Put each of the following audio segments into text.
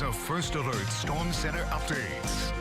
The First Alert Storm Center updates.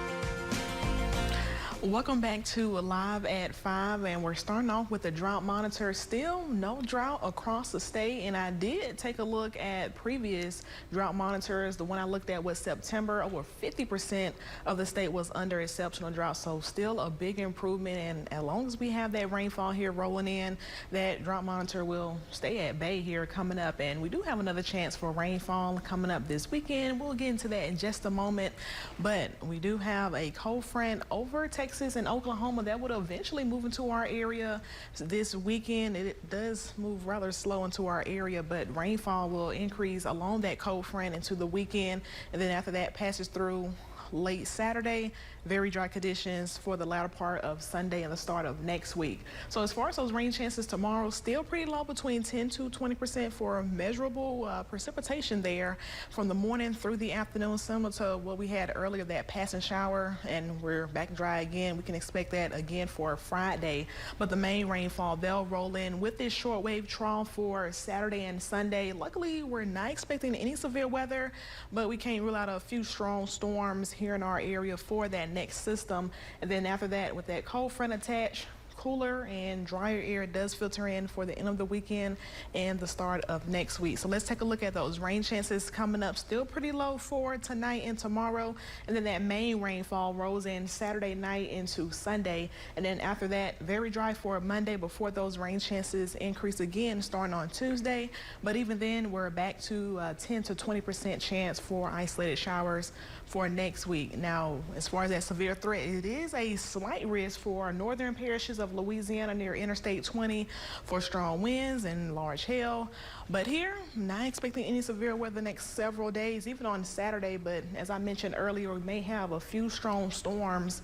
Welcome back to Live at 5, and we're starting off with the drought monitor. Still no drought across the state, and I did take a look at previous drought monitors. The one I looked at was September. Over 50% of the state was under exceptional drought, so still a big improvement. And as long as we have that rainfall here rolling in, that drought monitor will stay at bay here coming up. And we do have another chance for rainfall coming up this weekend. We'll get into that in just a moment, but we do have a cold front over Texas and Oklahoma that would eventually move into our area this weekend. It does move rather slow into our area, but rainfall will increase along that cold front into the weekend, and then after that passes through late Saturday. Very dry conditions for the latter part of Sunday and the start of next week. So as far as those rain chances tomorrow, still pretty low, between 10 to 20% for measurable precipitation there from the morning through the afternoon, similar to what we had earlier, that passing shower, and we're back dry again. We can expect that again for Friday, but the main rainfall, they'll roll in with this shortwave trough for Saturday and Sunday. Luckily, we're not expecting any severe weather, but we can't rule out a few strong storms here in our area for that next system. And then after that, with that cold front attached, cooler and drier air does filter in for the end of the weekend and the start of next week. So let's take a look at those rain chances coming up. Still pretty low for tonight and tomorrow, and then that main rainfall rolls in Saturday night into Sunday, and then after that, very dry for Monday before those rain chances increase again starting on Tuesday. But even then, we're back to 10 to 20% chance for isolated showers for next week. Now, as far as that severe threat, it is a slight risk for northern parishes of Louisiana near Interstate 20 for strong winds and large hail. But here, not expecting any severe weather the next several days, even on Saturday. But as I mentioned earlier, we may have a few strong storms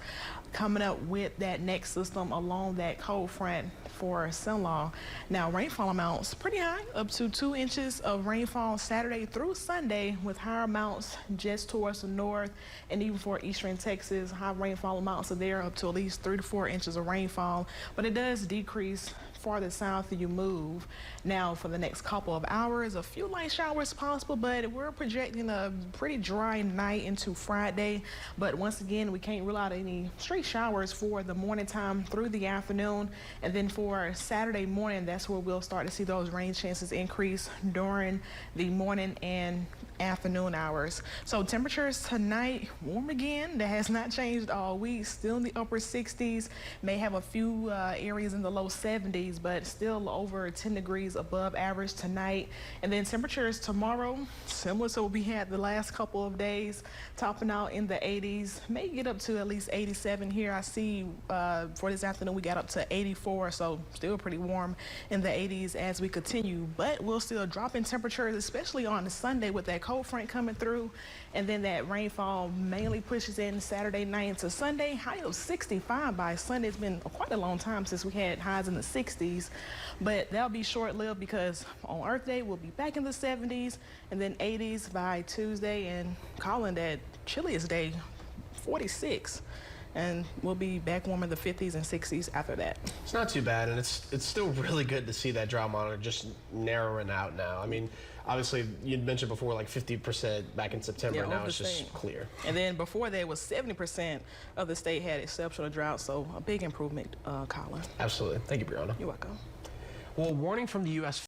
coming up with that next system along that cold front for Cenla. Now, rainfall amounts pretty high, up to 2 inches of rainfall Saturday through Sunday, with higher amounts just towards the north, and even for eastern Texas, high rainfall amounts are there, up to at least 3 to 4 inches of rainfall. But it does decrease farther south you move. Now, for the next couple of hours, a few light showers possible, but we're projecting a pretty dry night into Friday. But once again, we can't rule out any straight showers for the morning time through the afternoon. And then for Saturday morning, that's where we'll start to see those rain chances increase during the morning and afternoon hours. So temperatures tonight, warm again. That has not changed all week. Still in the upper 60s. May have a few areas in the low 70s, but still over 10 degrees above average tonight. And then temperatures tomorrow, similar to what we had the last couple of days, topping out in the 80s. May get up to at least 87 here. I see for this afternoon we got up to 84, so still pretty warm in the 80s as we continue. But we'll still drop in temperatures, especially on Sunday with that cold front coming through, and then that rainfall mainly pushes in Saturday night into Sunday. High of 65 by Sunday. It's been quite a long time since we had highs in the 60s, but that'll be short-lived because on Earth Day we'll be back in the 70s and then 80s by Tuesday, and calling that chilliest day 46. And we'll be back warmer in the 50s and 60s after that. It's not too bad, and it's still really good to see that drought monitor just narrowing out now. I mean, obviously, you'd mentioned before like 50% back in September, yeah, now it's just clear. And then before that, it was 70% of the state had exceptional drought, so a big improvement, Colin. Absolutely. Thank you, Brianna. You're welcome. Well, warning from the U.S.